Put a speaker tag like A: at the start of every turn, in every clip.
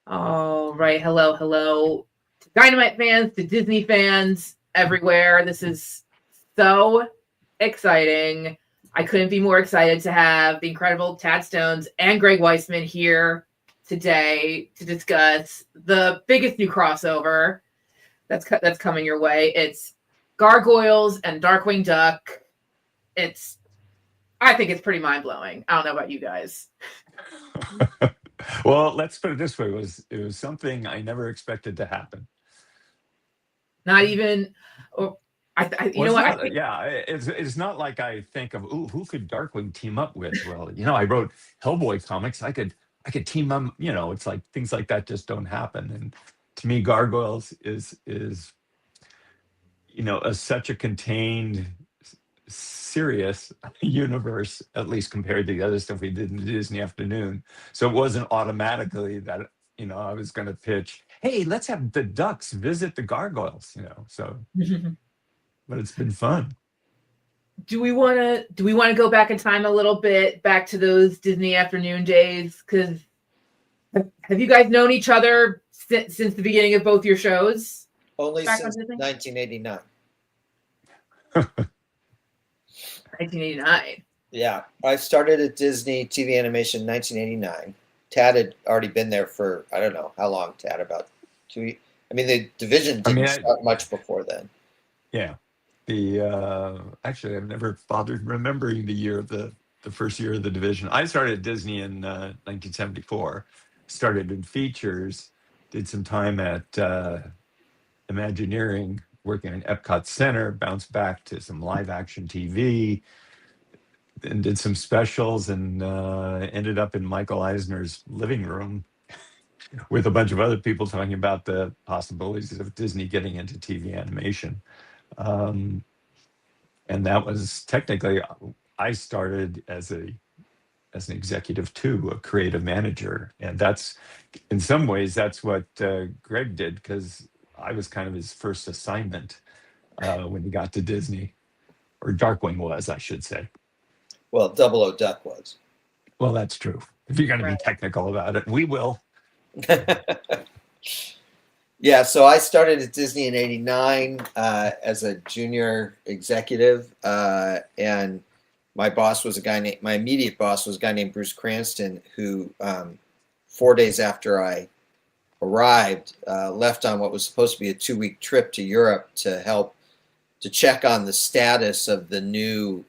A: All right. Hello, hello. To Dynamite fans, to Disney fans everywhere. This is so exciting. I couldn't be more excited to have the incredible Tad Stones and Greg Weisman here today to discuss the biggest new crossover that's coming your way. It's Gargoyles and Darkwing Duck. It's I think it's pretty mind blowing. I don't know about you guys.
B: Well, let's put it this way: it was something I never expected to happen.
A: Not even, or you
B: Well,
A: know
B: it's
A: what? I
B: not.
A: think
B: Yeah, it's not like I think of, ooh, who could Darkwing team up with? Well, I wrote Hellboy comics. I could team them. It's like things like that just don't happen. And to me, Gargoyles is such a contained, serious universe, at least compared to the other stuff we did in the Disney afternoon. So it wasn't automatically that I was going to pitch, hey, let's have the ducks visit the gargoyles. So, but it's been fun.
A: do we want to go back in time a little bit, back to those Disney afternoon days? Because have you guys known each other since the beginning of both your shows
C: Only
A: back on
C: since
A: Disney?
C: 1989.
A: 1989.
C: Yeah, I started at Disney TV Animation in 1989. Tad had already been there for, I don't know how long, Tad, about 2 years. I mean, the division
B: I mean,
C: didn't start much before then.
B: yeah. The Actually, I've never bothered remembering the year of the first year of the division. I started at Disney in 1974. Started in features, did some time at Imagineering, working in Epcot Center, bounced back to some live action TV, and did some specials, and ended up in Michael Eisner's living room with a bunch of other people talking about the possibilities of Disney getting into TV animation. Um, and that was technically, I started as an executive too, a creative manager, and that's in some ways that's what Greg did, because I was kind of his first assignment when he got to Disney, or Darkwing was, I should say.
C: Well, Double O Duck was.
B: Well, that's true. If you're going to
A: Right.
B: be technical about it, we will.
C: Yeah, so I started at Disney in '89 as a junior executive, and my immediate boss was a guy named Bruce Cranston, who 4 days after I arrived, left on what was supposed to be a 2-week trip to Europe to help to check on the status of the new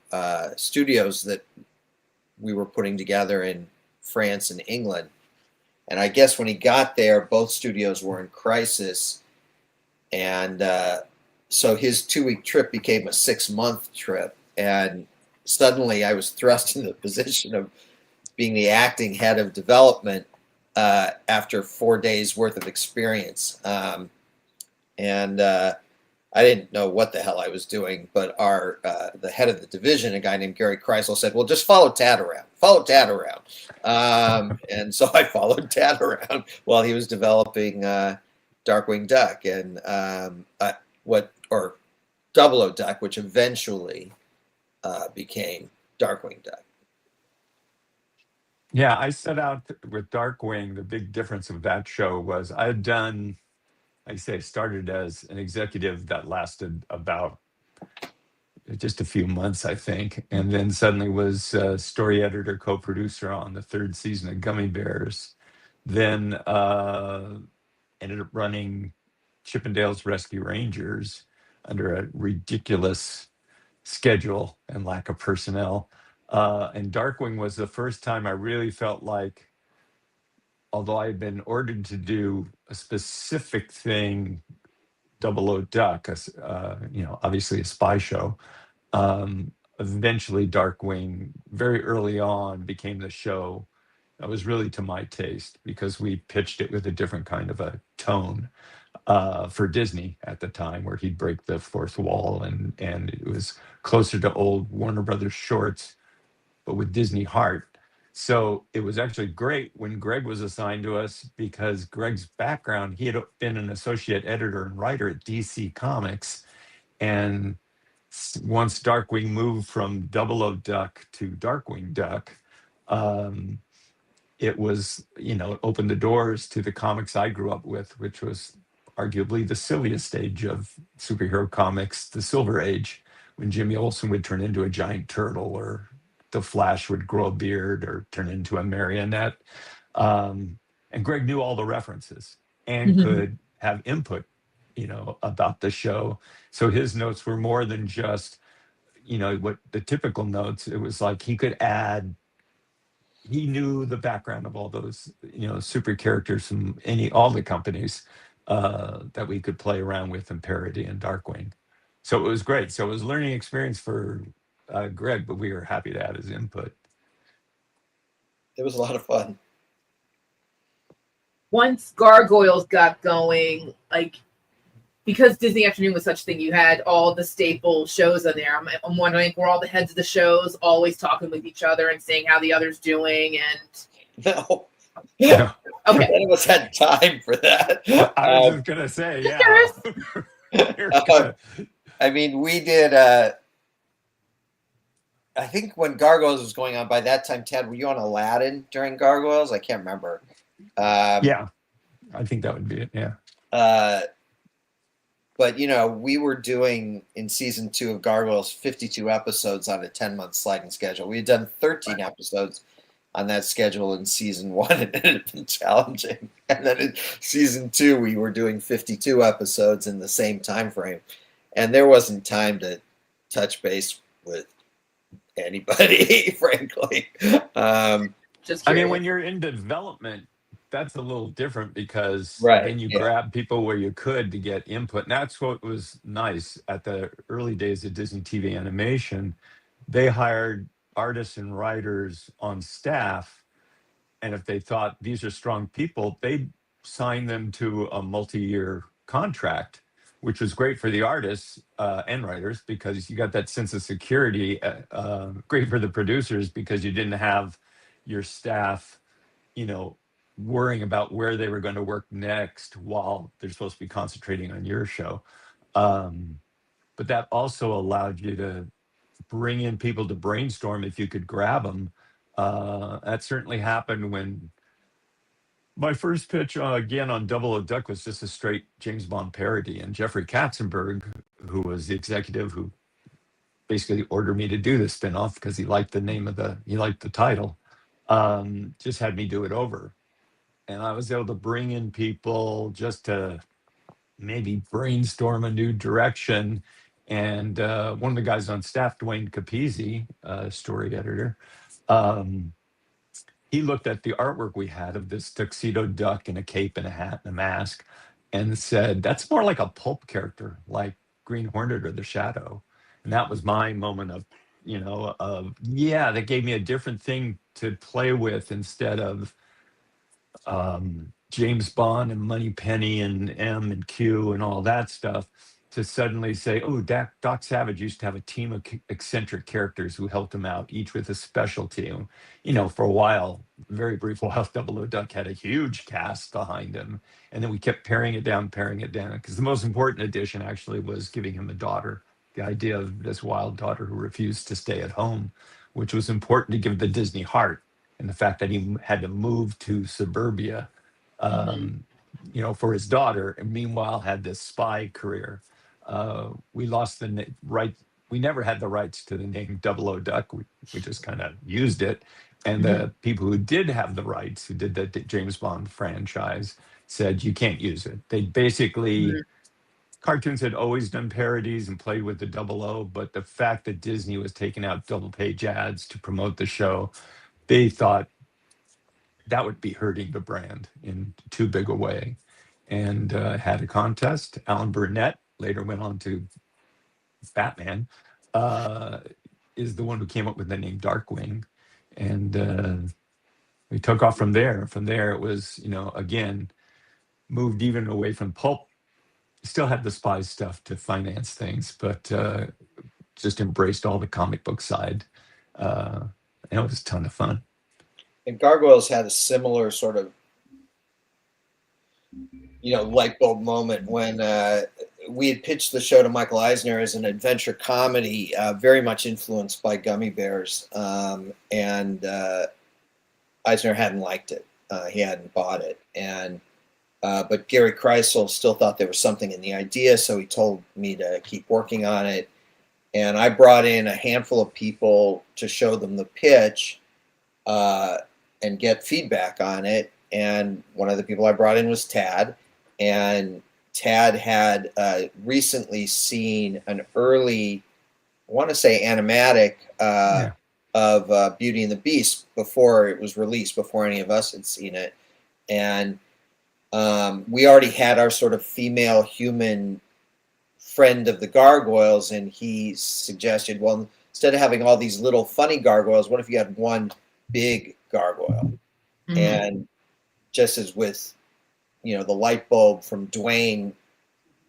C: studios that we were putting together in France and England. And I guess when he got there, both studios were in crisis. And so his 2-week trip became a 6-month trip. And suddenly I was thrust in the position of being the acting head of development after 4 days worth of experience. And I didn't know what the hell I was doing, but the head of the division, a guy named Gary Kreisel, said, "Well, just follow Tad around. Follow Tad around." And so I followed Tad around while he was developing Darkwing Duck and or Double O Duck, which eventually became Darkwing Duck.
B: Yeah, I set out with Darkwing. The big difference of that show was I had done, like I say, started as an executive that lasted about just a few months, I think, and then suddenly was story editor, co-producer on the third season of Gummy Bears. Then ended up running Chippendales Rescue Rangers under a ridiculous schedule and lack of personnel. And Darkwing was the first time I really felt like, although I had been ordered to do a specific thing, Double O Duck, obviously a spy show. Eventually, Darkwing, very early on, became the show that was really to my taste, because we pitched it with a different kind of a tone for Disney at the time, where he'd break the fourth wall, and it was closer to old Warner Brothers shorts, but with Disney heart. So it was actually great when Greg was assigned to us, because Greg's background, he had been an associate editor and writer at DC Comics. And once Darkwing moved from Double O Duck to Darkwing Duck, um, it was, it opened the doors to the comics I grew up with, which was arguably the silliest age of superhero comics, the Silver Age, when Jimmy Olsen would turn into a giant turtle, or the Flash would grow a beard or turn into a marionette. And Greg knew all the references and could have input, about the show. So his notes were more than just, what the typical notes. It was like he knew the background of all those, super characters from all the companies that we could play around with and parody and Darkwing. So it was great. So it was a learning experience for Greg, but we were happy to add his input.
C: It was a lot of fun.
A: Once Gargoyles got going, because Disney Afternoon was such a thing, you had all the staple shows on there. I'm wondering, were all the heads of the shows always talking with each other and saying how the other's doing? And
C: No.
B: No.
A: Okay.
C: None of us had time for that.
B: I was just going to say, yeah.
C: I mean, we did, I think when Gargoyles was going on, by that time, Ted, were you on Aladdin during Gargoyles? I can't remember.
B: Yeah, I think that would be it, yeah.
C: But, we were doing, in season 2 of Gargoyles, 52 episodes on a 10-month sliding schedule. We had done 13 episodes on that schedule in season 1, and it had been challenging. And then in season 2, we were doing 52 episodes in the same time frame. And there wasn't time to touch base with anybody, frankly.
A: Just
B: I mean, when you're in development, that's a little different, because
C: Right,
B: then you grab people where you could to get input. And that's what was nice at the early days of Disney TV animation. They hired artists and writers on staff. And if they thought these are strong people, they'd sign them to a multi-year contract, which was great for the artists and writers, because you got that sense of security. Great for the producers, because you didn't have your staff, worrying about where they were going to work next while they're supposed to be concentrating on your show. But that also allowed you to bring in people to brainstorm if you could grab them. That certainly happened when my first pitch again on Double O Duck was just a straight James Bond parody, and Jeffrey Katzenberg, who was the executive who basically ordered me to do the spinoff because he liked the title, just had me do it over. And I was able to bring in people just to maybe brainstorm a new direction. And one of the guys on staff, Dwayne Capizzi, story editor, he looked at the artwork we had of this tuxedo duck in a cape and a hat and a mask, and said, that's more like a pulp character, like Green Hornet or the Shadow. And that was my moment of, that gave me a different thing to play with, instead of James Bond and Moneypenny and M and Q and all that stuff, to suddenly say, oh, Doc Savage used to have a team of eccentric characters who helped him out, each with a specialty. For a while, very brief while, Double O Duck had a huge cast behind him. And then we kept paring it down, because the most important addition actually was giving him a daughter, the idea of this wild daughter who refused to stay at home, which was important to give the Disney heart. And the fact that he had to move to suburbia, for his daughter, and meanwhile had this spy career. We lost the right. We never had the rights to the name Double O Duck. We just kind of used it. And the people who did have the rights, who did the James Bond franchise, said you can't use it. They basically, cartoons had always done parodies and played with the double O, but the fact that Disney was taking out double page ads to promote the show, they thought that would be hurting the brand in too big a way, and had a contest. Alan Burnett, later went on to Batman, is the one who came up with the name Darkwing, and we took off from there. From there, it was, again, moved even away from pulp. Still had the spy stuff to finance things, but just embraced all the comic book side. And it was a ton of fun.
C: And Gargoyles had a similar sort of, light bulb moment when we had pitched the show to Michael Eisner as an adventure comedy, very much influenced by Gummy Bears. And Eisner hadn't liked it. He hadn't bought it, and but Gary Kreisel still thought there was something in the idea, so he told me to keep working on it. And I brought in a handful of people to show them the pitch and get feedback on it. And one of the people I brought in was Tad, and Tad had recently seen an early, I want to say, animatic of Beauty and the Beast before it was released, before any of us had seen it. And we already had our sort of female human friend of the Gargoyles, and he suggested, well, instead of having all these little funny gargoyles, what if you had one big gargoyle? Mm-hmm. And just as with, the light bulb from Dwayne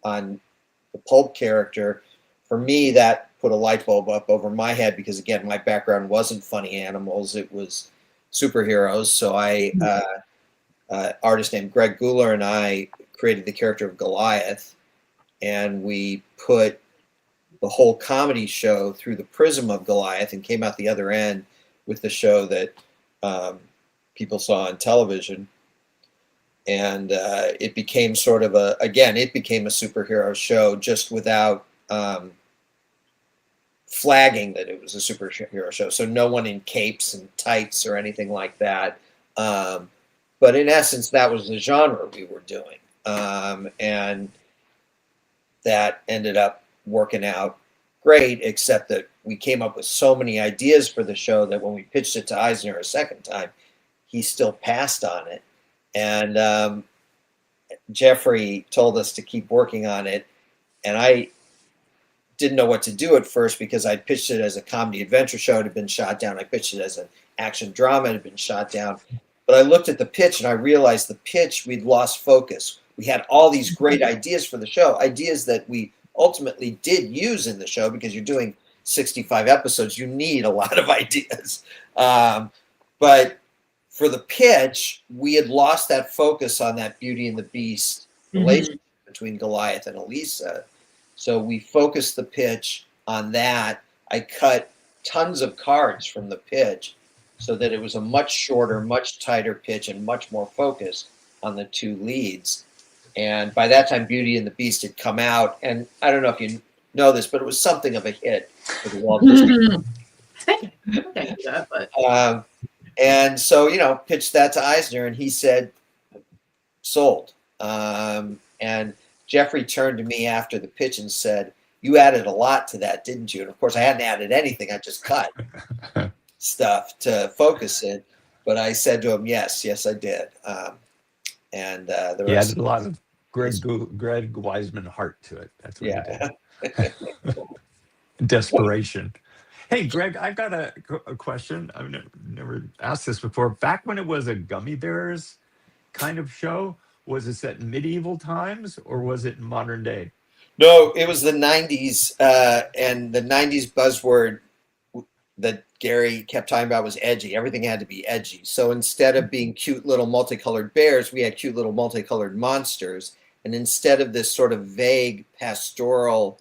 C: on the Pulp character, for me, that put a light bulb up over my head because, again, my background wasn't funny animals. It was superheroes. So artist named Greg Guler and I created the character of Goliath, and we put the whole comedy show through the prism of Goliath and came out the other end with the show that people saw on television. And it became sort of it became a superhero show just without flagging that it was a superhero show. So no one in capes and tights or anything like that. But in essence, that was the genre we were doing. And that ended up working out great, except that we came up with so many ideas for the show that when we pitched it to Eisner a second time, he still passed on it. And Jeffrey told us to keep working on it. And I didn't know what to do at first because I pitched it as a comedy adventure show. It had been shot down. I pitched it as an action drama. It had been shot down. But I looked at the pitch and I realized the pitch, we'd lost focus. We had all these great ideas for the show, ideas that we ultimately did use in the show because you're doing 65 episodes. You need a lot of ideas. But for the pitch, we had lost that focus on that Beauty and the Beast relationship between Goliath and Elisa. So we focused the pitch on that. I cut tons of cards from the pitch so that it was a much shorter, much tighter pitch and much more focused on the two leads. And by that time, Beauty and the Beast had come out. And I don't know if you know this, but it was something of a hit for the Walt Disney. And so, pitched that to Eisner, and he said, sold. And Jeffrey turned to me after the pitch and said, you added a lot to that, didn't you? And of course, I hadn't added anything. I just cut stuff to focus it. But I said to him, yes, I did. And the
B: he
C: rest
B: added a lot of Greg Weisman heart to it. That's what he did. Desperation. Hey, Greg, I've got a question. I've never asked this before. Back when it was a Gummy Bears kind of show, was it set in medieval times or was it modern day?
C: No, it was the 90s, and the 90s buzzword that Gary kept talking about was edgy. Everything had to be edgy. So instead of being cute little multicolored bears, we had cute little multicolored monsters. And instead of this sort of vague pastoral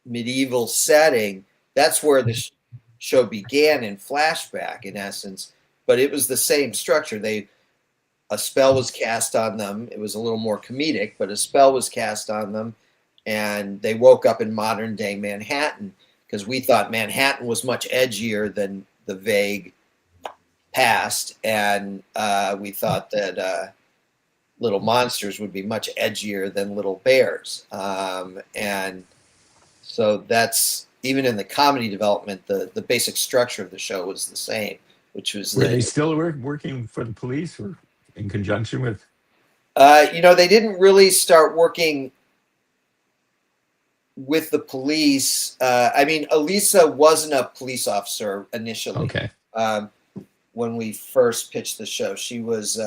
C: medieval setting, that's where the show began in flashback, in essence. But it was the same structure. A spell was cast on them. It was a little more comedic, but a spell was cast on them, and they woke up in modern day Manhattan because we thought Manhattan was much edgier than the vague past, and we thought that little monsters would be much edgier than little bears. And so that's, even in the comedy development, the basic structure of the show was the same, which was...
B: Were they still working for the police or in conjunction with?
C: They didn't really start working with the police. Elisa wasn't a police officer initially.
B: Okay.
C: When we first pitched the show, she was...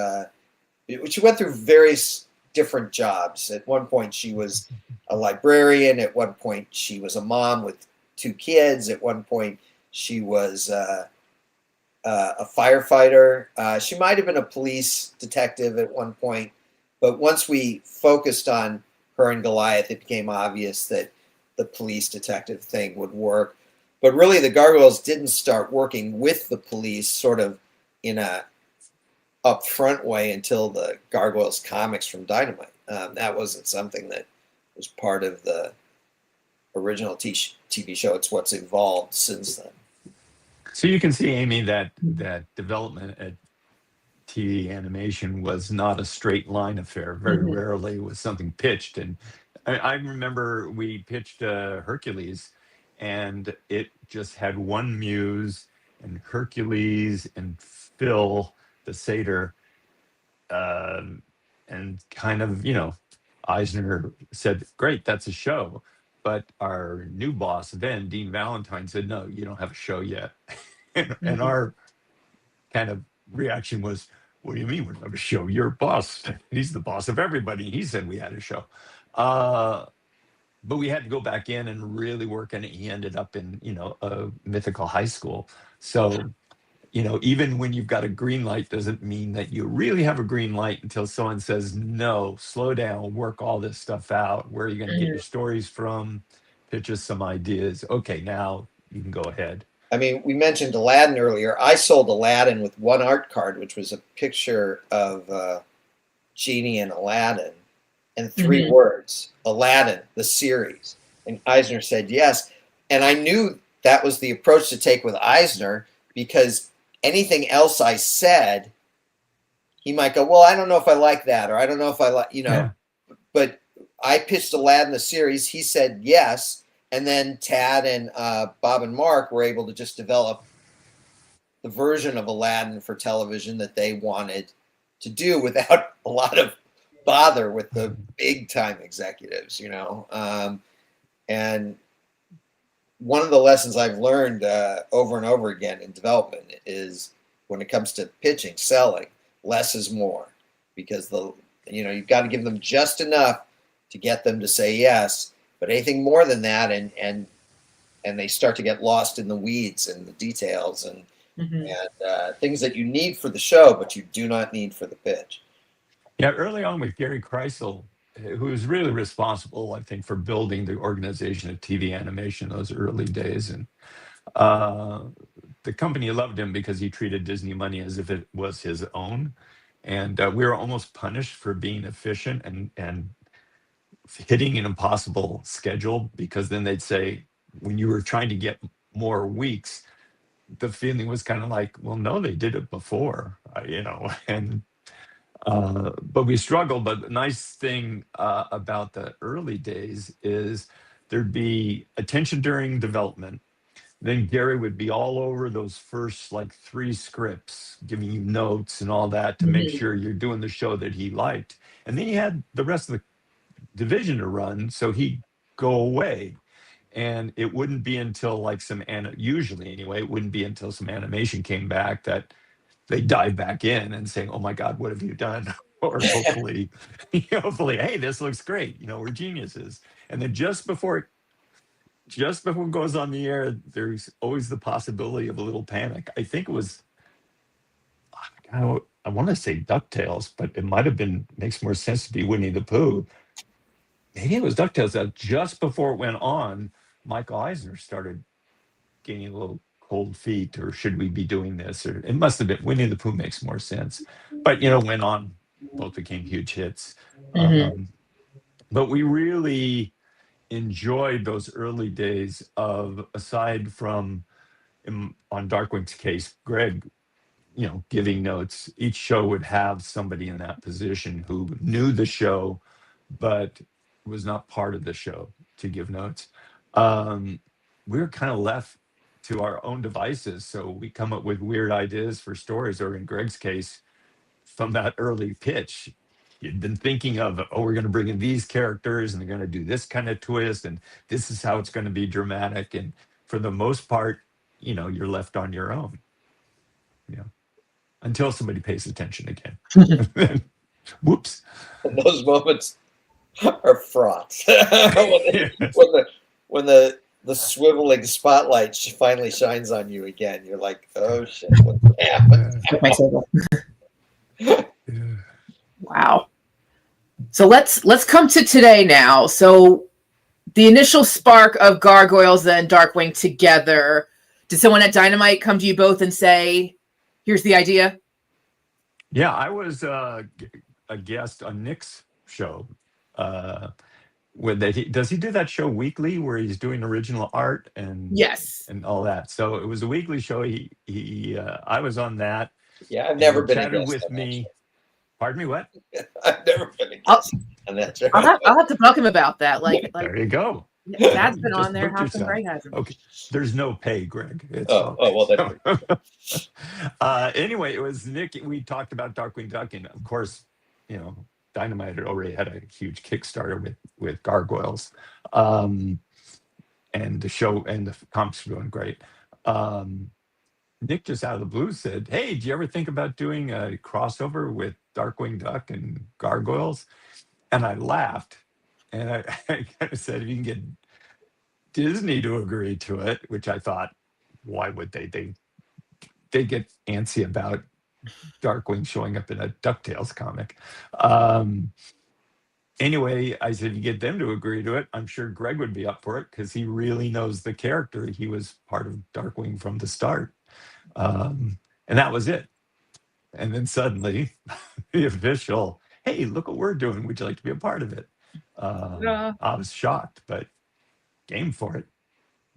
C: she went through various different jobs. At one point, she was a librarian. At one point, she was a mom with 2 kids. At one point, she was a firefighter. She might have been a police detective at one point. But once we focused on her and Goliath, it became obvious that the police detective thing would work. But really, the Gargoyles didn't start working with the police sort of in a upfront way until the Gargoyles comics from Dynamite. That wasn't something that was part of the original TV show. It's what's evolved since then.
B: So you can see, Amy, that development at TV animation was not a straight line affair. Very rarely was something pitched. And I remember we pitched Hercules, and it just had one muse, and Hercules and Phil, the satyr, and kind of, Eisner said, great, that's a show. But our new boss then, Dean Valentine, said, no, you don't have a show yet. And our kind of reaction was, what do you mean we don't have a show? You're boss. He's the boss of everybody. He said we had a show. But we had to go back in and really work, and he ended up in, a mythical high school. So, even when you've got a green light doesn't mean that you really have a green light until someone says, no, slow down, work all this stuff out. Where are you going to get your stories from? Pitch us some ideas. Okay, now you can go ahead.
C: I mean, we mentioned Aladdin earlier. I sold Aladdin with one art card, which was a picture of Genie and Aladdin, and 3 words, Aladdin, the series. And Eisner said yes. And I knew that was the approach to take with Eisner, because anything else I said, he might go, well, I don't know if I like that, or I don't know if I like,
B: Yeah.
C: But I pitched Aladdin, the series. He said yes. And then Tad and Bob and Mark were able to just develop the version of Aladdin for television that they wanted to do without a lot of bother with the big time executives, and one of the lessons I've learned over and over again in development is, when it comes to pitching, selling, less is more, because you've got to give them just enough to get them to say yes. But anything more than that, and they start to get lost in the weeds and the details and things that you need for the show, but you do not need for the pitch.
B: Yeah, early on with Gary Kreisel, who was really responsible, I think, for building the organization of TV animation those early days. And the company loved him because he treated Disney money as if it was his own. And we were almost punished for being efficient and hitting an impossible schedule, because then they'd say, when you were trying to get more weeks, the feeling was kind of like, well, no, they did it before, and but we struggled. But the nice thing about the early days is there'd be attention during development. Then Gary would be all over those first 3 scripts, giving you notes and all that to make sure you're doing the show that he liked. And then he had the rest of the division to run, so he'd go away. And it wouldn't be until usually anyway, it wouldn't be until some animation came back that they dive back in and saying, oh my God, what have you done? Or hopefully, hey, this looks great. We're geniuses. And then just before it goes on the air, there's always the possibility of a little panic. I think it was, I want to say DuckTales, but it might have been, makes more sense to be Winnie the Pooh. Maybe it was DuckTales that just before it went on, Michael Eisner started gaining a little cold feet, or should we be doing this? Or it must have been Winnie the Pooh makes more sense. But, went on, both became huge hits. But we really enjoyed those early days of, aside from, on Darkwing's case, Greg, giving notes. Each show would have somebody in that position who knew the show, but was not part of the show to give notes. We were kind of left to our own devices. So we come up with weird ideas for stories, or in Greg's case, from that early pitch, you'd been thinking of, we're going to bring in these characters and they're going to do this kind of twist, and this is how it's going to be dramatic. And for the most part, you're left on your own, until somebody pays attention again. Whoops.
C: And those moments are fraught. when the swiveling spotlight finally shines on you again, you're like, oh shit, what happened?
A: Wow. So let's come to today now. So the initial spark of Gargoyles and Darkwing together, did someone at Dynamite come to you both and say, here's the idea.
B: Yeah, I was a guest on Nick's show. Does he do that show weekly where he's doing original art
A: Yes.
B: and all that? So it was a weekly show. I was on that.
C: Yeah, I've
B: And
C: never
B: he
C: been a
B: chatted
C: guest
B: with
C: on that
B: me.
C: show.
B: Pardon me, what?
C: I've never been a
A: I'll,
C: guest on that show.
A: I'll have to bug him about that. Like
B: There you go.
A: Dad's been
B: Just
A: on there.
B: book
A: How come
B: yourself.
A: Greg hasn't?
B: Okay, there's no pay, Greg. It's
C: Oh, well, that's
B: anyway, it was Nick. We talked about Darkwing Duck, and of course, Dynamite had already had a huge Kickstarter with Gargoyles, and the show and the comps were doing great. Nick just out of the blue said, "Hey, do you ever think about doing a crossover with Darkwing Duck and Gargoyles?" And I laughed, and I kind of said, "If you can get Disney to agree to it," which I thought, why would they? They get antsy about Darkwing showing up in a DuckTales comic. Anyway, I said, if you get them to agree to it, I'm sure Greg would be up for it because he really knows the character. He was part of Darkwing from the start. And that was it. And then suddenly, the official, hey, look what we're doing. Would you like to be a part of it? I was shocked, but game for it.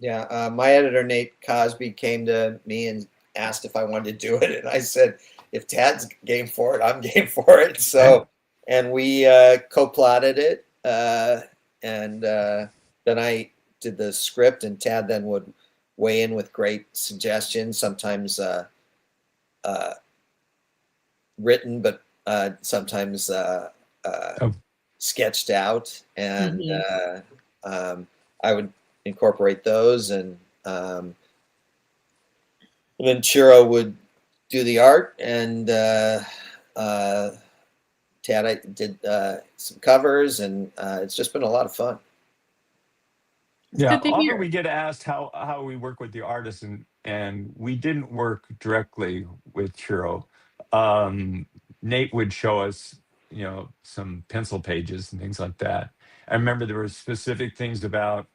C: Yeah, my editor, Nate Cosby, came to me and asked if I wanted to do it. And I said, if Tad's game for it, I'm game for it. So, and we co-plotted it. And then I did the script, and Tad then would weigh in with great suggestions, sometimes written, but sometimes sketched out. And I would incorporate those, and then Chiro would do the art, and Tad I did some covers, and it's just been a lot of fun.
B: Yeah, often we get asked how we work with the artists, and we didn't work directly with Chiro. Nate would show us, some pencil pages and things like that. I remember there were specific things about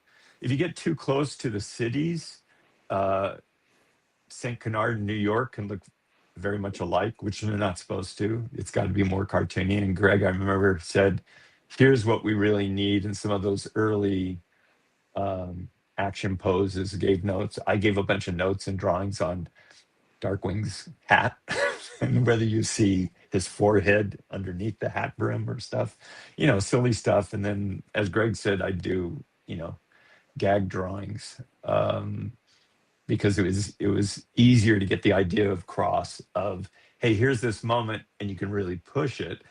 B: if you get too close to the cities, St. Canard and New York can look very much alike, which they're not supposed to. It's got to be more cartoony. And Greg, I remember, said, here's what we really need. And some of those early action poses gave notes. I gave a bunch of notes and drawings on Darkwing's hat and whether you see his forehead underneath the hat brim or stuff, silly stuff. And then, as Greg said, I do, gag drawings. Because it was easier to get the idea of, hey, here's this moment, and you can really push it,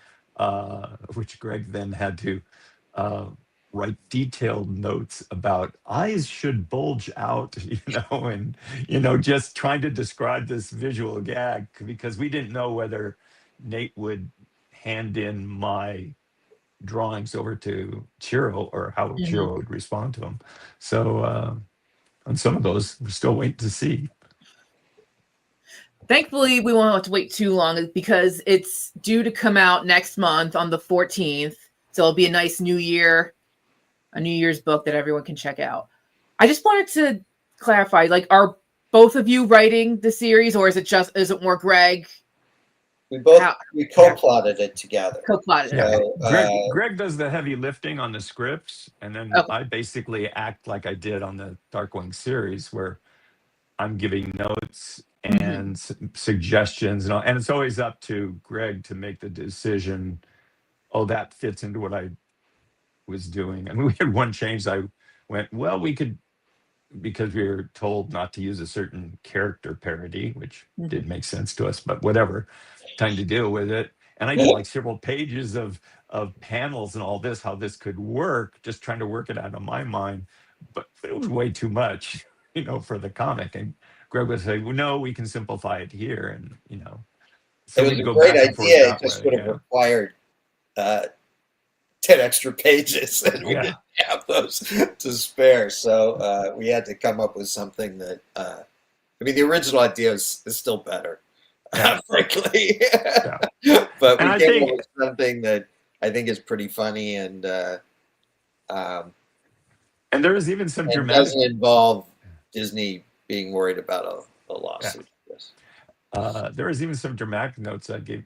B: which Greg then had to write detailed notes about eyes should bulge out, and just trying to describe this visual gag because we didn't know whether Nate would hand in my drawings over to Chiro or how Chiro would respond to them. So on some of those, we're still waiting to see.
A: Thankfully, we won't have to wait too long because it's due to come out next month on the 14th. So it'll be a nice New Year's book that everyone can check out. I just wanted to clarify, are both of you writing the series, or is it more Greg?
C: We co-plotted it together.
A: Co-plotted.
B: Yeah. Greg does the heavy lifting on the scripts, and then I basically act like I did on the Darkwing series, where I'm giving notes and suggestions, and it's always up to Greg to make the decision. Oh, that fits into what I was doing. I mean, we had one change. I went, well, we could, because we were told not to use a certain character parody, which didn't make sense to us, but whatever. Time to deal with it. And I did like several pages of panels and all this, how this could work, just trying to work it out in my mind. But it was way too much, for the comic. And Greg would say, well, no, we can simplify it here. And, so
C: it was a great idea. It just would have required 10 extra pages, and we didn't have those to spare. So we had to come up with something that, the original idea is still better. Frankly, but we came up with something that I think is pretty funny, and there
B: is even some dramatic.
C: Doesn't involve Disney being worried about a lawsuit.
B: There was even some dramatic notes I gave.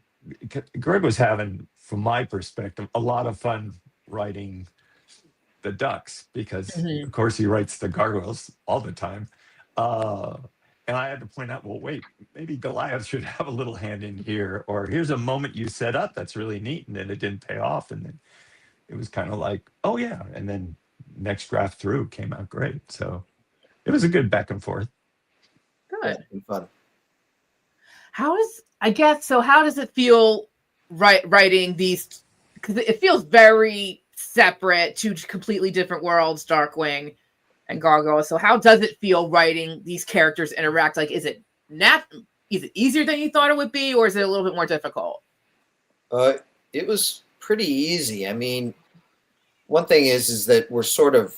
B: Greg was having, from my perspective, a lot of fun writing the ducks because,
A: Mhm.
B: of course, he writes the gargoyles all the time. Uh, and I had to point out, well, wait, maybe Goliath should have a little hand in here, or here's a moment you set up that's really neat, and then it didn't pay off, and then it was kind of like, oh yeah, and then next draft through came out great. So it was a good back and forth.
C: Yeah,
A: Good.
C: it's been fun.
A: How does it feel writing these? Because it feels very separate, two completely different worlds, Darkwing and Gargoyle. So how does it feel writing these characters interact? Like, is it easier than you thought it would be, or is it a little bit more difficult?
C: It was pretty easy. I mean, one thing is that we're sort of.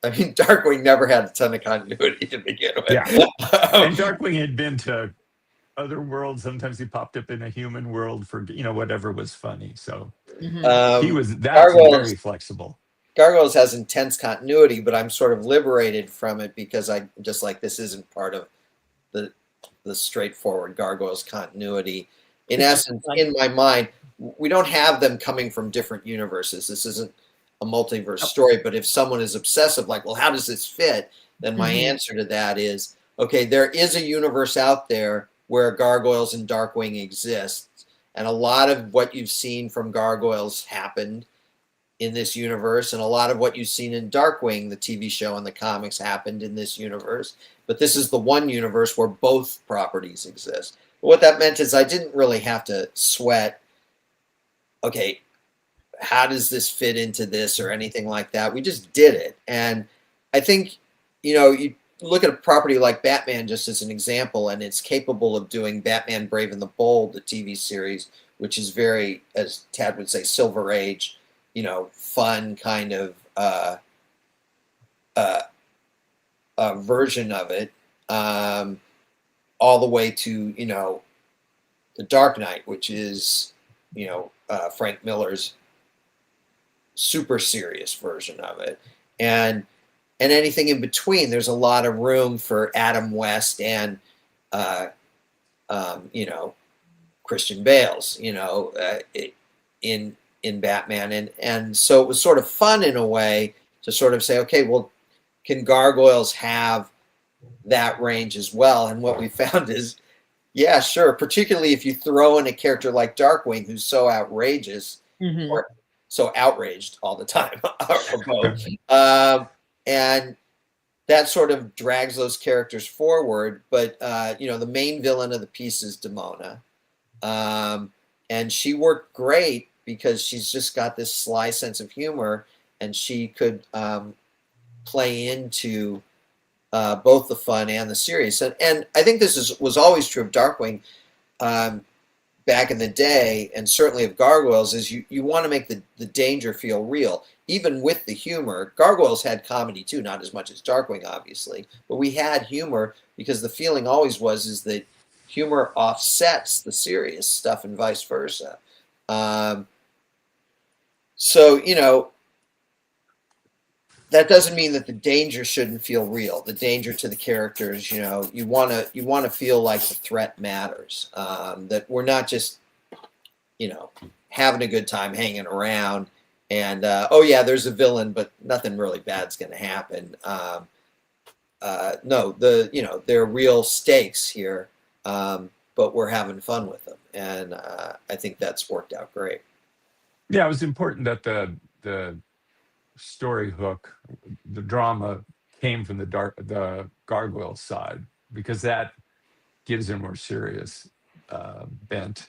C: I mean, Darkwing never had a ton of continuity to begin with.
B: Yeah. And Darkwing had been to other worlds. Sometimes he popped up in a human world for whatever was funny. So he was that's very flexible.
C: Gargoyles has intense continuity, but I'm sort of liberated from it because I just like this isn't part of the straightforward Gargoyles continuity. In essence, in my mind, we don't have them coming from different universes. This isn't a multiverse story, but if someone is obsessive, like, well, how does this fit? Then my answer to that is, okay, there is a universe out there where Gargoyles and Darkwing exist, and a lot of what you've seen from Gargoyles happened in this universe, and a lot of what you've seen in Darkwing, the TV show and the comics, happened in this universe. But this is the one universe where both properties exist. But what that meant is I didn't really have to sweat, okay, how does this fit into this or anything like that. We just did it. And I think, you look at a property like Batman just as an example, and it's capable of doing Batman Brave and the Bold, the TV series, which is very, as Tad would say, Silver Age, fun kind of version of it, all the way to, The Dark Knight, which is, Frank Miller's super serious version of it, and anything in between. There's a lot of room for Adam West and Christian Bale's in Batman, and so it was sort of fun in a way to sort of say, okay, well, can Gargoyles have that range as well? And what we found is, yeah, sure, particularly if you throw in a character like Darkwing, who's so outrageous or so outraged all the time, and that sort of drags those characters forward. But the main villain of the piece is Demona, and she worked great because she's just got this sly sense of humor, and she could play into both the fun and the serious. And I think this was always true of Darkwing. Back in the day, and certainly of Gargoyles, is you want to make the danger feel real, even with the humor. Gargoyles had comedy too, not as much as Darkwing, obviously, but we had humor because the feeling always is that humor offsets the serious stuff and vice versa. So that doesn't mean that the danger shouldn't feel real. The danger to the characters, you want to feel like the threat matters. That we're not just, having a good time hanging around, and oh yeah, there's a villain, but nothing really bad's going to happen. No, there are real stakes here, but we're having fun with them, and I think that's worked out great.
B: Yeah, it was important that the story hook, the drama, came from the Gargoyle side, because that gives a more serious bent.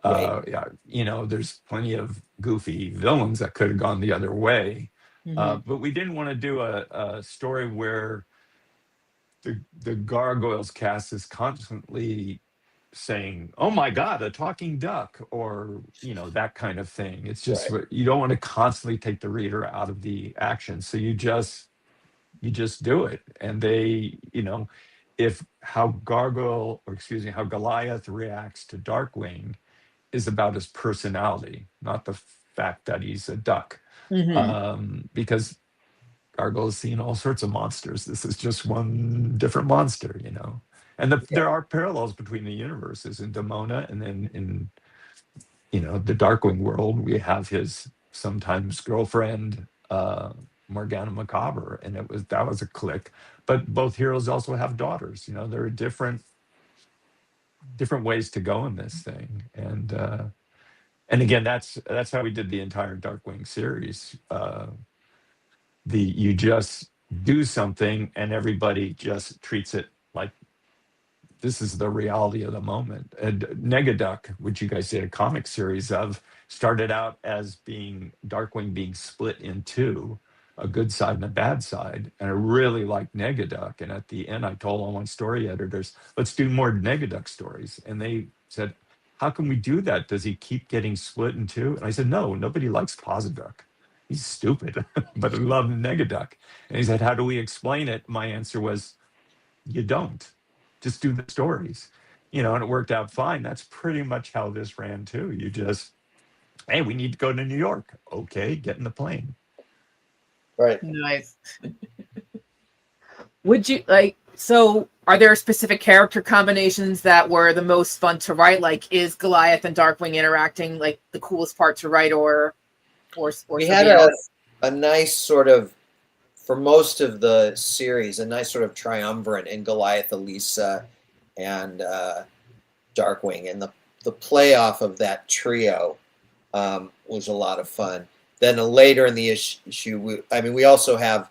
C: Right.
B: There's plenty of goofy villains that could have gone the other way, but we didn't want to do a story where the Gargoyles cast is constantly saying, "Oh my God, a talking duck," or that kind of thing. It's just you don't want to constantly take the reader out of the action, so you just do it. And they, if how Goliath reacts to Darkwing is about his personality, not the fact that he's a duck, because Gargoyle has seen all sorts of monsters. This is just one different monster, And there are parallels between the universes in Demona, and then in the Darkwing world, we have his sometimes girlfriend, Morgana Macabre, and that was a click. But both heroes also have daughters. There are different ways to go in this thing, and again, that's how we did the entire Darkwing series. You just do something, and everybody just treats it like this is the reality of the moment. And Negaduck, which you guys did a comic series of, started out as being Darkwing being split in two, a good side and a bad side. And I really liked Negaduck. And at the end, I told all my story editors, let's do more Negaduck stories. And they said, how can we do that? Does he keep getting split in two? And I said, no, nobody likes Posiduck. He's stupid, but I love Negaduck. And he said, how do we explain it? My answer was, you don't. Just do the stories, and it worked out fine. That's pretty much how this ran too. You just, hey, we need to go to New York. Okay, get in the plane.
C: Right.
A: Nice. Would you so are there specific character combinations that were the most fun to write? Like, is Goliath and Darkwing interacting like the coolest part to write, or
C: we had a nice sort of, for most of the series, a nice sort of triumvirate in Goliath, Elisa, and Darkwing. And the playoff of that trio was a lot of fun. Then later in the issue, we also have,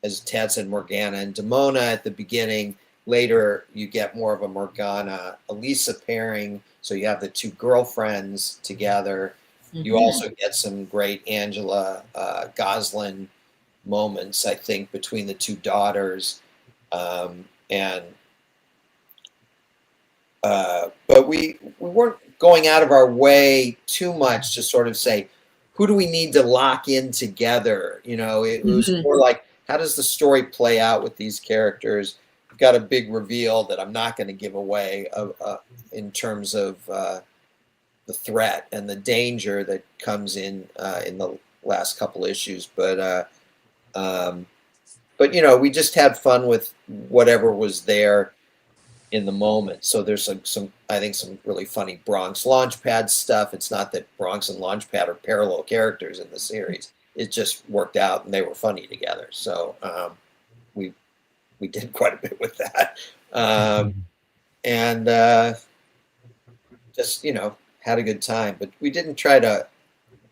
C: as Tad said, Morgana and Demona at the beginning. Later, you get more of a Morgana-Elisa pairing. So you have the two girlfriends together. Mm-hmm. You also get some great Angela Goslin moments, I think, between the two daughters, but we weren't going out of our way too much to sort of say, who do we need to lock in together? It was more like, how does the story play out with these characters? We've got a big reveal that I'm not going to give away in terms of the threat and the danger that comes in the last couple issues, but we just had fun with whatever was there in the moment. So there's some really funny Bronx Launchpad stuff. It's not that Bronx and Launchpad are parallel characters in the series. It just worked out and they were funny together. So we did quite a bit with that. And just, had a good time. But we didn't try to,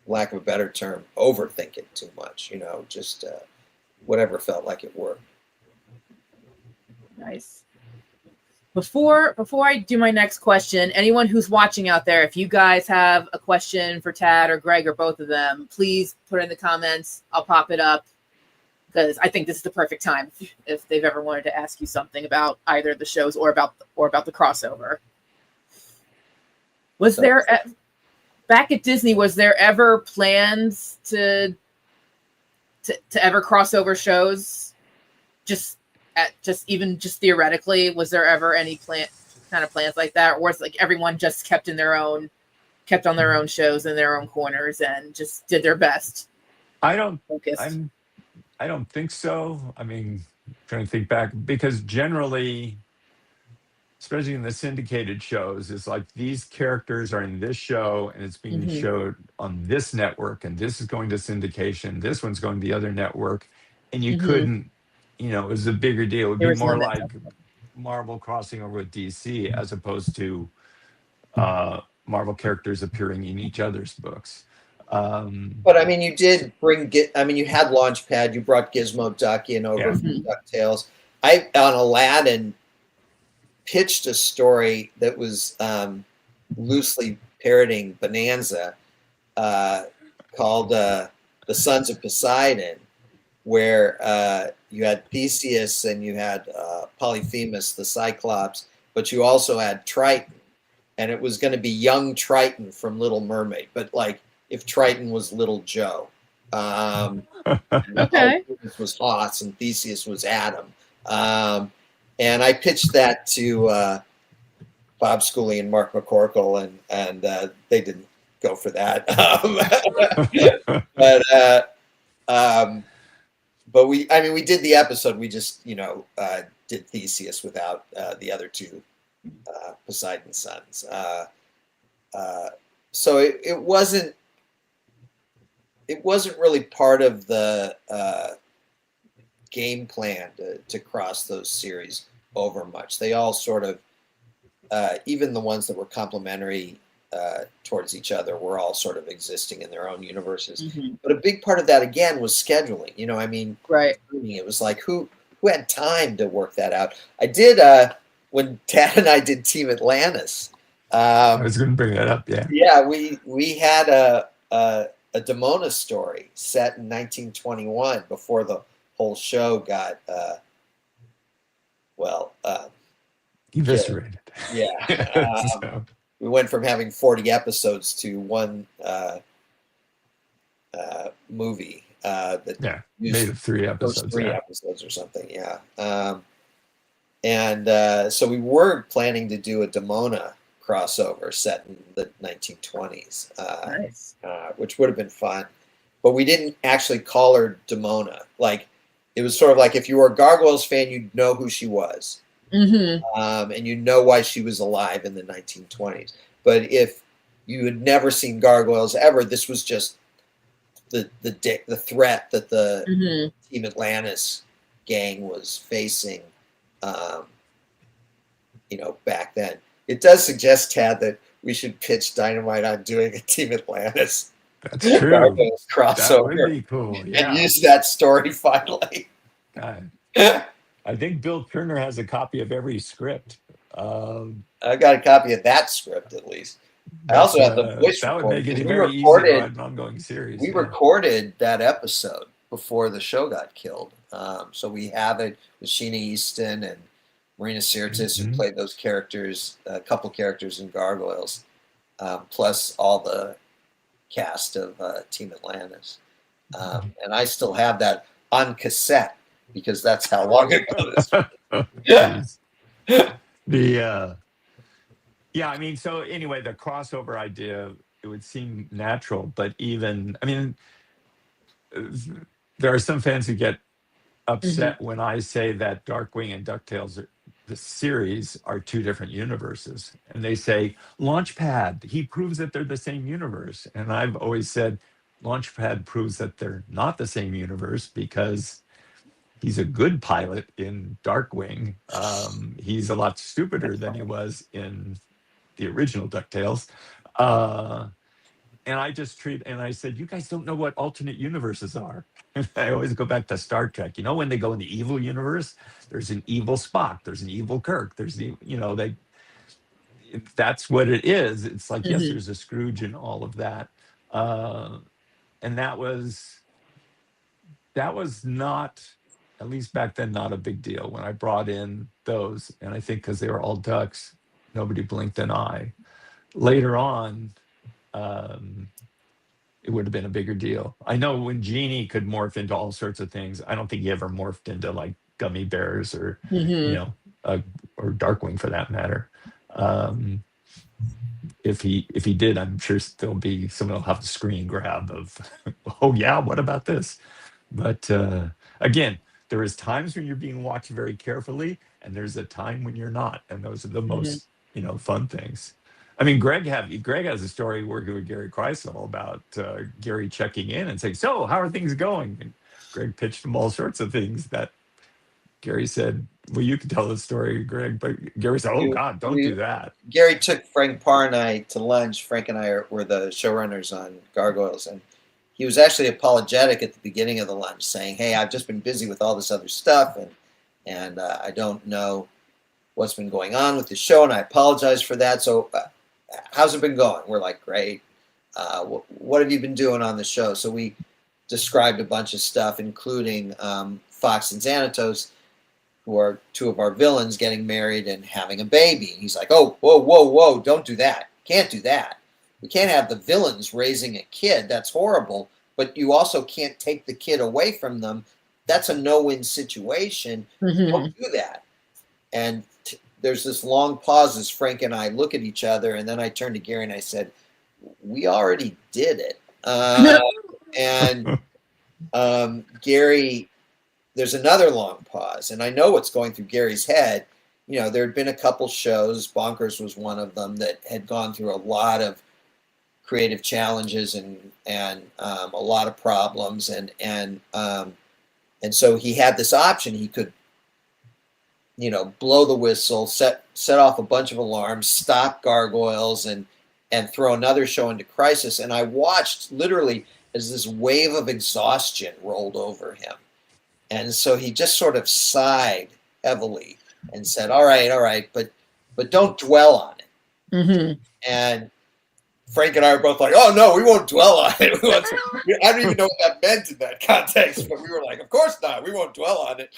C: lack of a better term, overthink it too much, just whatever felt like it worked.
A: Nice. Before I do my next question, anyone who's watching out there, if you guys have a question for Tad or Greg or both of them, please put it in the comments. I'll pop it up because I think this is the perfect time if they've ever wanted to ask you something about either the shows or about the crossover. Was there back at Disney, was there ever plans to ever crossover shows? Just theoretically, was there ever any plans like that, or was like everyone just kept on their own shows in their own corners and just did their best?
B: I don't think so. Trying to think back, because generally, especially in the syndicated shows, it's like these characters are in this show and it's being showed on this network, and this is going to syndication, this one's going to the other network, and you couldn't, it was a bigger deal. It would be more like Marvel crossing over with DC as opposed to Marvel characters appearing in each other's books.
C: But you did bring you had Launchpad, you brought Gizmo Duck in over from DuckTales. On Aladdin, pitched a story that was loosely parroting Bonanza called The Sons of Poseidon, where you had Theseus and you had Polyphemus, the Cyclops, but you also had Triton. And it was going to be young Triton from Little Mermaid, but like if Triton was Little Joe.
A: Okay.
C: This was Hoss and Theseus was Adam. And I pitched that to Bob Schooley and Mark McCorkle, and they didn't go for that. But we did the episode. We just, did Theseus without the other two Poseidon sons. So it wasn't really part of the game plan to cross those series over much. They all sort of, even the ones that were complementary towards each other, were all sort of existing in their own universes.
A: Mm-hmm.
C: But a big part of that, again, was scheduling. You know, I mean,
A: Right.
C: it was like, who had time to work that out? I did, when Tad and I did Team Atlantis.
B: I was going to bring that up. Yeah.
C: Yeah, we had a Demona story set in 1921 before the whole show got
B: Eviscerated.
C: Yeah.
B: So,
C: We went from having 40 episodes to one movie that
B: made 3 episodes.
C: Those 3 episodes or something. Yeah. So we were planning to do a Demona crossover set in the 1920s,
A: Nice.
C: which would have been fun. But we didn't actually call her Demona. Like, it was sort of like, if you were a Gargoyles fan, you'd know who she was.
A: Mm-hmm.
C: And you know why she was alive in the 1920s. But if you had never seen Gargoyles ever, this was just the threat that the Team Atlantis gang was facing, back then. It does suggest, Tad, that we should pitch Dynamite on doing a Team Atlantis.
B: That's true.
C: Gargoyles crossover.
B: That would be cool. Yeah.
C: And use that story finally.
B: God. I think Bill Turner has a copy of every script.
C: I got a copy of that script, at least. I also have the voice
B: that
C: recording.
B: would make it
C: We
B: very easy
C: recorded-
B: to write an ongoing series.
C: We recorded that episode before the show got killed. So we have it with Sheena Easton and Marina Sirtis, who played those characters, a couple characters in Gargoyles, plus all the cast of Team Atlantis. And I still have that on cassette because that's how long ago this was.
B: Yeah. I mean, so anyway, the crossover idea, it would seem natural, but even, I mean, there are some fans who get upset when I say that Darkwing and DuckTales, the series, are 2 different universes. And they say, Launchpad, he proves that they're the same universe. And I've always said, Launchpad proves that they're not the same universe because he's a good pilot in Darkwing. He's a lot stupider than he was in the original DuckTales. And I said, you guys don't know what alternate universes are. I always go back to Star Trek. You know, when they go in the evil universe, there's an evil Spock, there's an evil Kirk, there's that's what it is. It's like, yes, there's a Scrooge and all of that. And that was not, at least back then, not a big deal when I brought in those. And I think because they were all ducks, nobody blinked an eye. Later on, it would have been a bigger deal. I know when Genie could morph into all sorts of things, I don't think he ever morphed into like gummy bears or, or Darkwing for that matter. If he did, I'm sure there'll be someone will have the screen grab of, oh yeah, what about this? But again, there is times when you're being watched very carefully, and there's a time when you're not, and those are the most fun things. I mean, Greg has a story working with Gary Kreisel about Gary checking in and saying, "So, how are things going?" And Greg pitched him all sorts of things that Gary said, "Well, you can tell the story, Greg." But Gary said, "Oh God, don't do that."
C: Gary took Frank Parr and I to lunch. Frank and I were the showrunners on Gargoyles, and he was actually apologetic at the beginning of the lunch, saying, "Hey, I've just been busy with all this other stuff, and I don't know what's been going on with the show, and I apologize for that. So, how's it been going?" We're like, "Great. What have you been doing on the show?" So we described a bunch of stuff, including Fox and Xanatos, who are 2 of our villains, getting married and having a baby. And he's like, "Oh, whoa, don't do that. Can't do that. We can't have the villains raising a kid. That's horrible. But you also can't take the kid away from them. That's a no-win situation. Don't do that." And there's this long pause as Frank and I look at each other, and then I turned to Gary and I said, "We already did it." And Gary there's another long pause, and I know what's going through Gary's head. You know, there had been a couple shows, Bonkers was one of them, that had gone through a lot of creative challenges and a lot of problems, and so he had this option. He could, you know, blow the whistle, set off a bunch of alarms, stop Gargoyles, and throw another show into crisis. And I watched literally as this wave of exhaustion rolled over him. And so he just sort of sighed heavily and said, all right, but don't dwell on it.
A: Mm-hmm.
C: And Frank and I were both like, oh, no, we won't dwell on it. I don't even know what that meant in that context, but we were like, of course not. We won't dwell on it.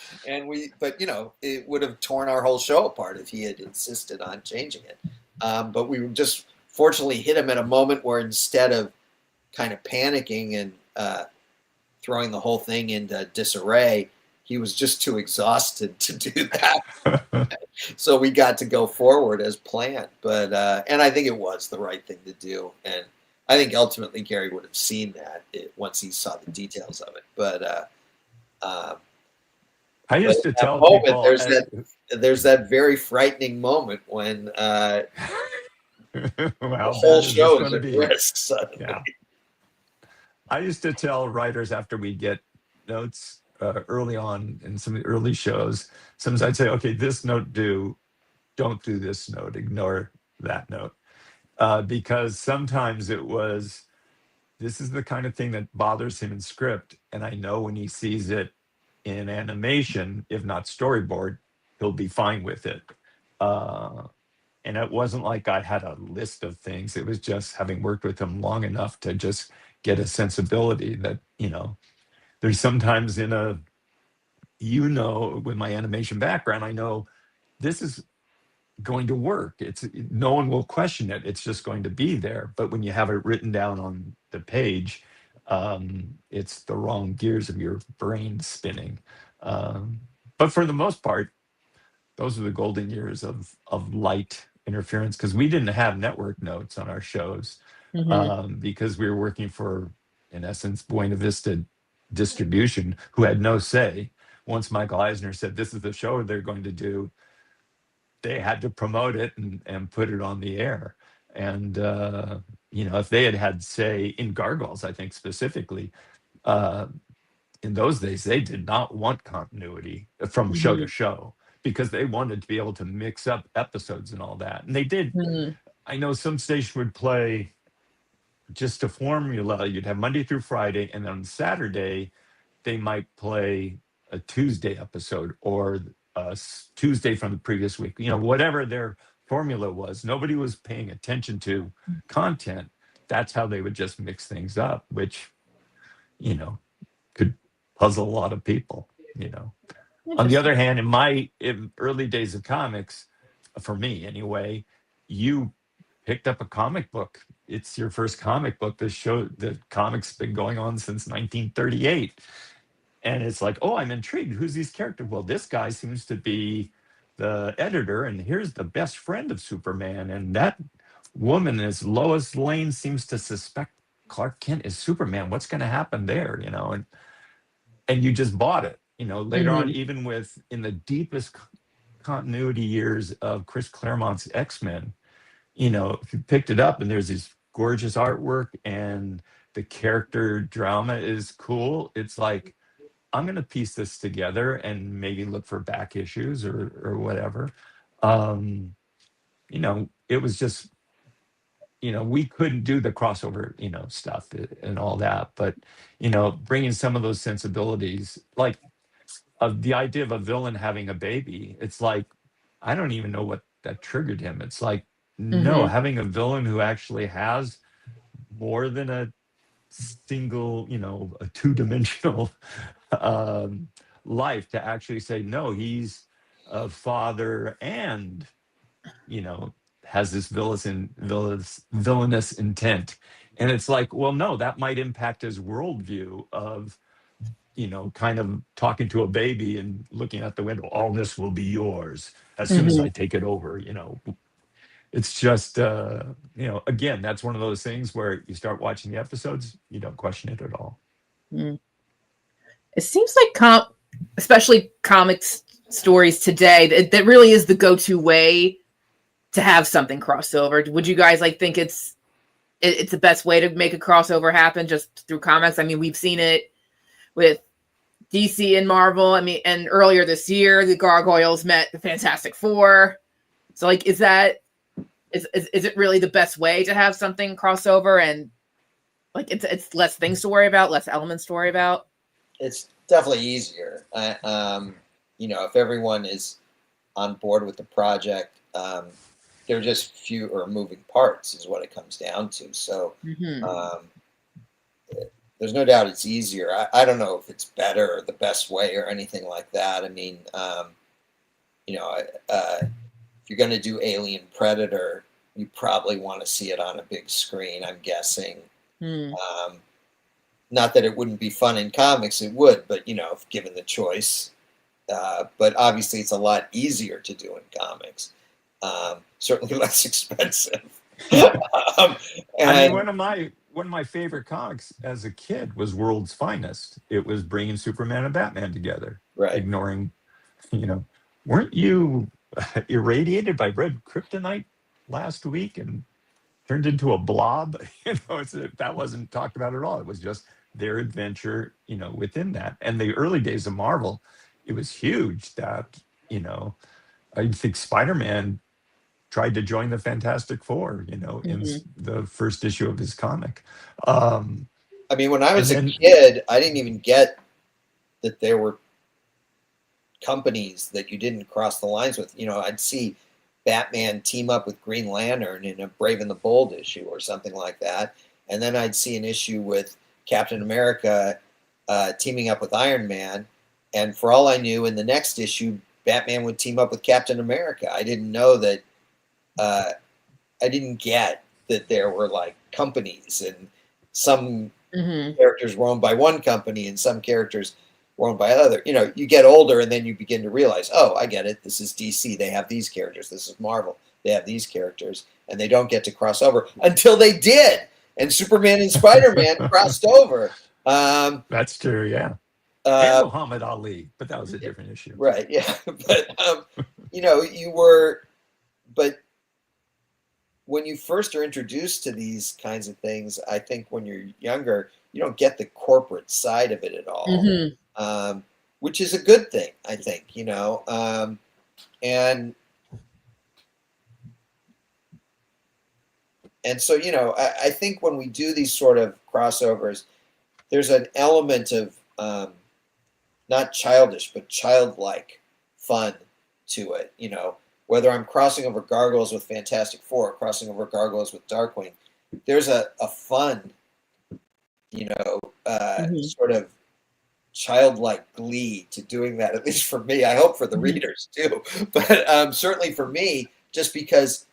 C: But, you know, it would have torn our whole show apart if he had insisted on changing it. But we just fortunately hit him at a moment where instead of kind of panicking and throwing the whole thing into disarray, he was just too exhausted to do that. So we got to go forward as planned. But and I think it was the right thing to do. And I think ultimately Gary would have seen that once he saw the details of it. But
B: I used to tell
C: moment,
B: people
C: there's that very frightening moment when
B: well,
C: the whole show is at risk suddenly.
B: Yeah. I used to tell writers after we get notes early on in some of the early shows, sometimes I'd say, okay, this note don't do this note, ignore that note. Because sometimes it was, this is the kind of thing that bothers him in script. And I know when he sees it in animation, if not storyboard, he'll be fine with it. And it wasn't like I had a list of things. It was just having worked with him long enough to just get a sensibility that, you know, there's sometimes with my animation background, I know this is going to work. No one will question it. It's just going to be there. But when you have it written down on the page, it's the wrong gears of your brain spinning. But for the most part, those are the golden years of light interference, because we didn't have network notes on our shows, because we were working for, in essence, Buena Vista Distribution, who had no say. Once Michael Eisner said, this is the show they're going to do, they had to promote it and put it on the air. And, you know, if they had say in Gargoyles, I think specifically, in those days, they did not want continuity from show to show, because they wanted to be able to mix up episodes and all that. And they did. I know some station would play just a formula. You'd have Monday through Friday, and then on Saturday, they might play a Tuesday episode or a Tuesday from the previous week. You know, whatever their formula was, nobody was paying attention to content. That's how they would just mix things up, which, you know, could puzzle a lot of people, you know. On the other hand, in early days of comics, for me anyway, you picked up a comic book. It's your first comic book. The comic's been going on since 1938. And it's like, oh, I'm intrigued. Who's these characters? Well, this guy seems to be the editor, and here's the best friend of Superman. And that woman is Lois Lane, seems to suspect Clark Kent is Superman. What's going to happen there? You know, and you just bought it. You know, later on, even in the deepest continuity years of Chris Claremont's X-Men, you know, if you picked it up and there's this gorgeous artwork and the character drama is cool, it's like, I'm going to piece this together and maybe look for back issues or whatever. You know, it was just, you know, we couldn't do the crossover, you know, stuff and all that. But, you know, bringing some of those sensibilities, like the idea of a villain having a baby, it's like, I don't even know what that triggered him. It's like, no, having a villain who actually has more than a single, you know, a two-dimensional life, to actually say, no, he's a father and, you know, has this villainous intent. And it's like, well, no, that might impact his worldview of, you know, kind of talking to a baby and looking out the window, all this will be yours as soon as I take it over, you know. It's just, you know, again, that's one of those things where you start watching the episodes, you don't question it at all.
A: It seems like especially comics stories today, that really is the go-to way to have something crossover. Would you guys like think it's the best way to make a crossover happen just through comics? I mean, we've seen it with DC and Marvel. I mean, and earlier this year, the Gargoyles met the Fantastic Four. So, like, is it really the best way to have something crossover and like it's less things to worry about, less elements to worry about?
C: It's definitely easier. If everyone is on board with the project, there are just fewer moving parts, is what it comes down to. So there's no doubt it's easier. I don't know if it's better or the best way or anything like that. I mean, if you're going to do Alien Predator, you probably want to see it on a big screen, I'm guessing. Not that it wouldn't be fun in comics, it would, but, if given the choice. But obviously it's a lot easier to do in comics. Certainly less expensive.
B: I mean, one of my favorite comics as a kid was World's Finest. It was bringing Superman and Batman together,
C: right?
B: Ignoring, weren't you irradiated by red kryptonite last week and turned into a blob? That wasn't talked about at all. It was just their adventure, within that. And the early days of Marvel, it was huge that, I think Spider-Man tried to join the Fantastic Four, in the first issue of his comic.
C: I mean, when I was a kid, I didn't even get that there were companies that you didn't cross the lines with. I'd see Batman team up with Green Lantern in a Brave and the Bold issue or something like that. And then I'd see an issue with Captain America teaming up with Iron Man. And for all I knew, in the next issue, Batman would team up with Captain America. I didn't know that. I didn't get that there were like companies, and some characters were owned by one company and some characters were owned by other. You get older and then you begin to realize, oh, I get it. This is DC. They have these characters. This is Marvel. They have these characters, and they don't get to cross over until they did. And Superman and Spider-Man crossed over.
B: That's true, yeah. And Muhammad Ali, but that was a different issue.
C: Right, yeah. But, but when you first are introduced to these kinds of things, I think when you're younger, you don't get the corporate side of it at all, which is a good thing, I think, and so, I think when we do these sort of crossovers, there's an element of not childish, but childlike fun to it, whether I'm crossing over Gargoyles with Fantastic Four or crossing over Gargoyles with Darkwing, there's a fun, sort of childlike glee to doing that, at least for me. I hope for the readers too, but certainly for me, just because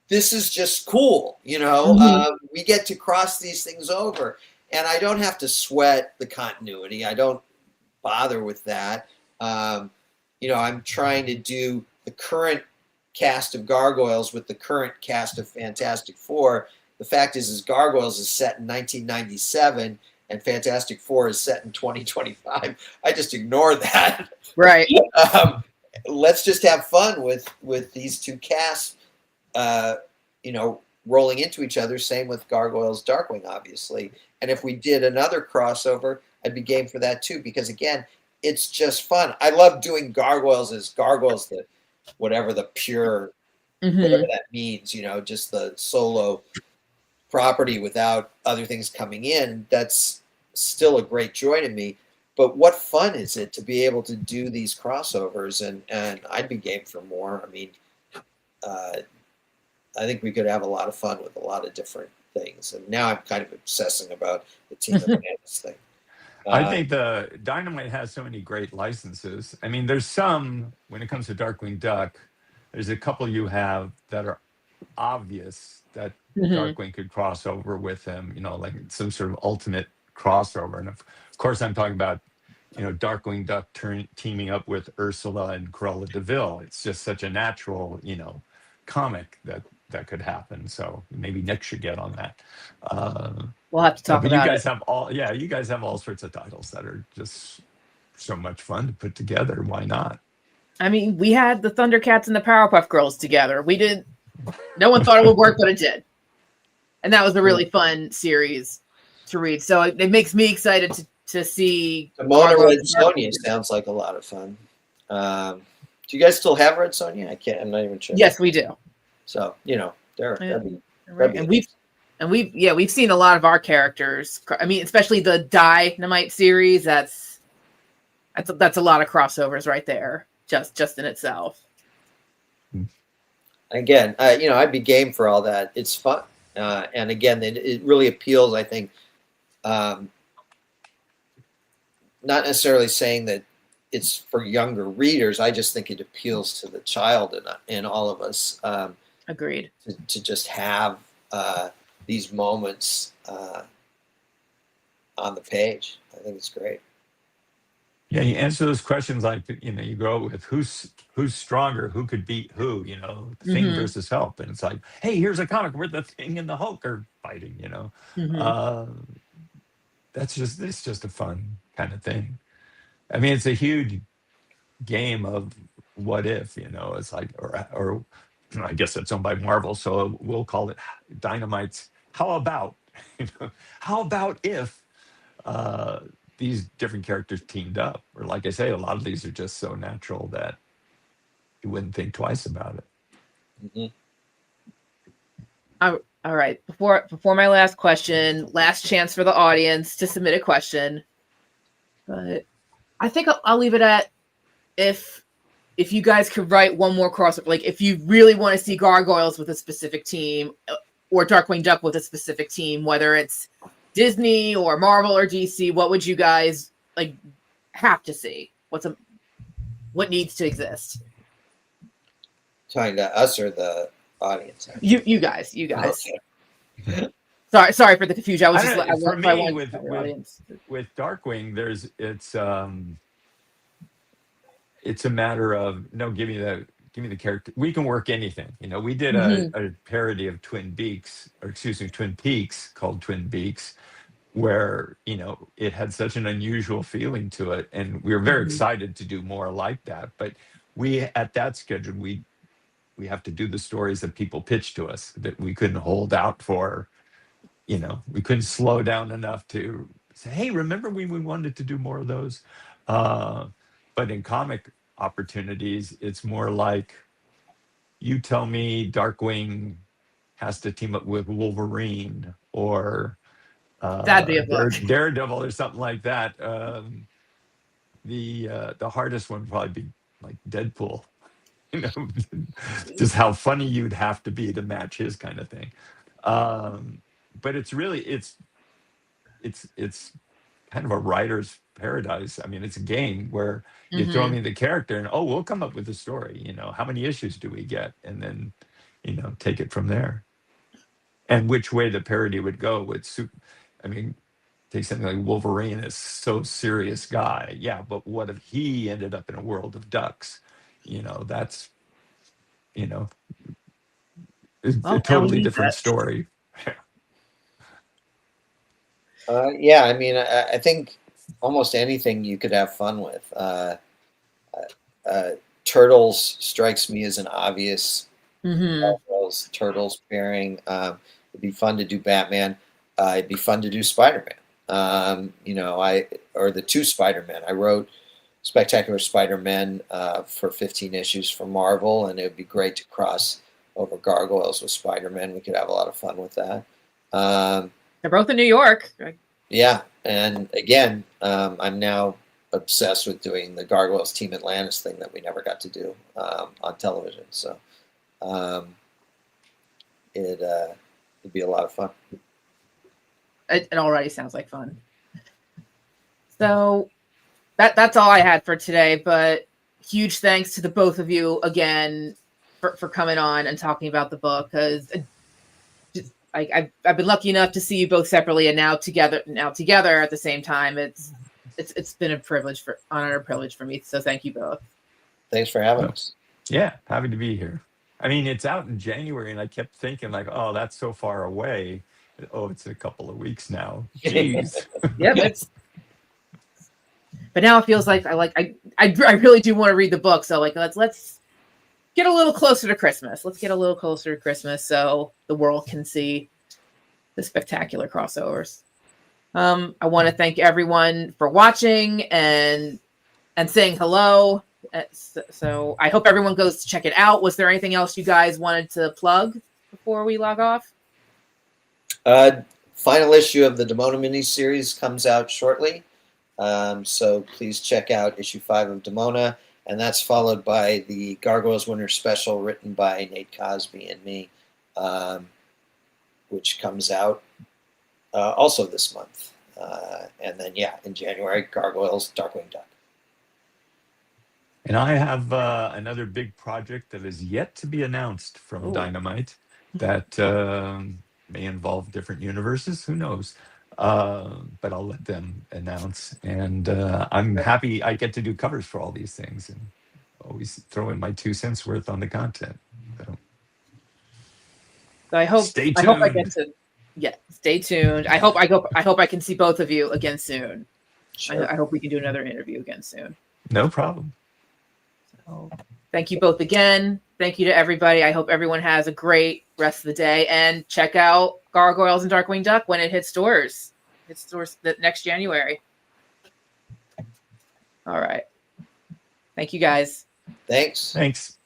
C: this is just cool, we get to cross these things over, and I don't have to sweat the continuity. I don't bother with that. I'm trying to do the current cast of Gargoyles with the current cast of Fantastic Four. The fact is Gargoyles is set in 1997 and Fantastic Four is set in 2025. I just ignore that.
A: Right.
C: Let's just have fun with these two casts, rolling into each other. Same with Gargoyles, Darkwing, obviously. And if we did another crossover, I'd be game for that too, because again, it's just fun. I love doing Gargoyles as Gargoyles, whatever the pure, whatever that means, just the solo property without other things coming in. That's still a great joy to me. But what fun is it to be able to do these crossovers? And I'd be game for more. I mean, I think we could have a lot of fun with a lot of different things. And now I'm kind of obsessing about the Team of Bananas thing.
B: I think the Dynamite has so many great licenses. I mean, there's some, when it comes to Darkwing Duck, there's a couple you have that are obvious that Darkwing could cross over with him, like some sort of ultimate crossover. And of course, I'm talking about, Darkwing Duck teaming up with Ursula and Cruella de Vil. It's just such a natural, comic that could happen. So maybe Nick should get on that.
A: We'll have to talk about
B: you guys have all sorts of titles that are just so much fun to put together. Why not?
A: I mean, we had the Thundercats and the Powerpuff Girls together. We did. No one thought it would work, but it did. And that was a really fun series to read. So it makes me excited to see.
C: Mona Red Sonja sounds like a lot of fun. Do you guys still have Red Sonja? I'm not even sure.
A: Yes, we do.
C: So that'd
A: be and we've seen a lot of our characters. I mean, especially the Dynamite series. That's a lot of crossovers right there, just in itself.
C: Again, I'd be game for all that. It's fun, and again, it really appeals. I think, not necessarily saying that it's for younger readers. I just think it appeals to the child in all of us.
A: Agreed.
C: To just have these moments on the page, I think it's great.
B: Yeah, you answer those questions like, you go with who's stronger, who could beat who, Thing versus Help. And it's like, hey, here's a comic where the Thing and the Hulk are fighting, it's just a fun kind of thing. I mean, it's a huge game of what if, it's like, or I guess it's owned by Marvel, so we'll call it Dynamite's How About, how about if these different characters teamed up? Or like I say, a lot of these are just so natural that you wouldn't think twice about it.
A: All right. Before my last question, last chance for the audience to submit a question. But I think I'll leave it at if you guys could write one more crossover, like if you really want to see Gargoyles with a specific team or Darkwing Duck with a specific team, whether it's Disney or Marvel or DC, what would you guys have to see? What needs to exist?
C: Talking to us or the audience?
A: You guys.
C: Okay.
A: Sorry for the confusion. I was just
B: for me with Darkwing, it's a matter of give me the character. We can work anything. We did a parody of Twin Peaks called Twin Peaks, where it had such an unusual feeling to it, and we were very excited to do more like that. But we at that schedule we have to do the stories that people pitch to us, that we couldn't hold out for. We couldn't slow down enough to say, hey, remember we wanted to do more of those. But in comic opportunities, it's more like, you tell me Darkwing has to team up with Wolverine or
A: that'd be a book.
B: Daredevil or something like that. The hardest one would probably be like Deadpool. Just how funny you'd have to be to match his kind of thing. But it's really it's kind of a writer's paradise. I mean, it's a game where you throw me the character and we'll come up with a story. How many issues do we get, and then take it from there. And which way the parody would go would suit. I mean, take something like Wolverine, is so serious guy. Yeah, but what if he ended up in a world of ducks? That's a totally different story.
C: Yeah, I mean, I think almost anything you could have fun with. Turtles strikes me as an obvious Turtles pairing. It'd be fun to do Batman. It'd be fun to do Spider-Man. Or the two Spider-Men. I wrote Spectacular Spider-Man for 15 issues for Marvel, and it would be great to cross over Gargoyles with Spider-Man. We could have a lot of fun with that.
A: They're both in New York.
C: Yeah, and again, I'm now obsessed with doing the Gargoyles Team Atlantis thing that we never got to do on television. So it'd be a lot of fun.
A: It already sounds like fun. So that's all I had for today. But huge thanks to the both of you again for coming on and talking about the book, because I've been lucky enough to see you both separately and now together at the same time. It's been a honor and privilege for me. So thank you both.
C: Thanks for having us.
B: Yeah, happy to be here. I mean, it's out in January, and I kept thinking oh, that's so far away. Oh, it's a couple of weeks now. Jeez.
A: Yep, But now it feels like I really do want to read the book. So like let's get a little closer to Christmas. Let's get a little closer to Christmas so the world can see the spectacular crossovers. I want to thank everyone for watching and saying hello. So I hope everyone goes to check it out. Was there anything else you guys wanted to plug before we log off?
C: Final issue of the Demona miniseries comes out shortly. So please check out issue 5 of Demona. And that's followed by the Gargoyles Winter Special written by Nate Cosby and me, which comes out also this month. And then, in January, Gargoyles, Darkwing Duck.
B: And I have another big project that is yet to be announced from Dynamite that may involve different universes. Who knows? But I'll let them announce. And I'm happy I get to do covers for all these things and always throw in my 2 cents worth on the content. So
A: I hope
B: stay tuned.
A: I hope I get to stay tuned. I hope I can see both of you again soon.
C: Sure.
A: I hope we can do another interview again soon.
B: No problem.
A: So, thank you both again. Thank you to everybody. I hope everyone has a great rest of the day. And check out Gargoyles and Darkwing Duck when it hits stores. It's stores next January. All right. Thank you, guys.
C: Thanks.
B: Thanks.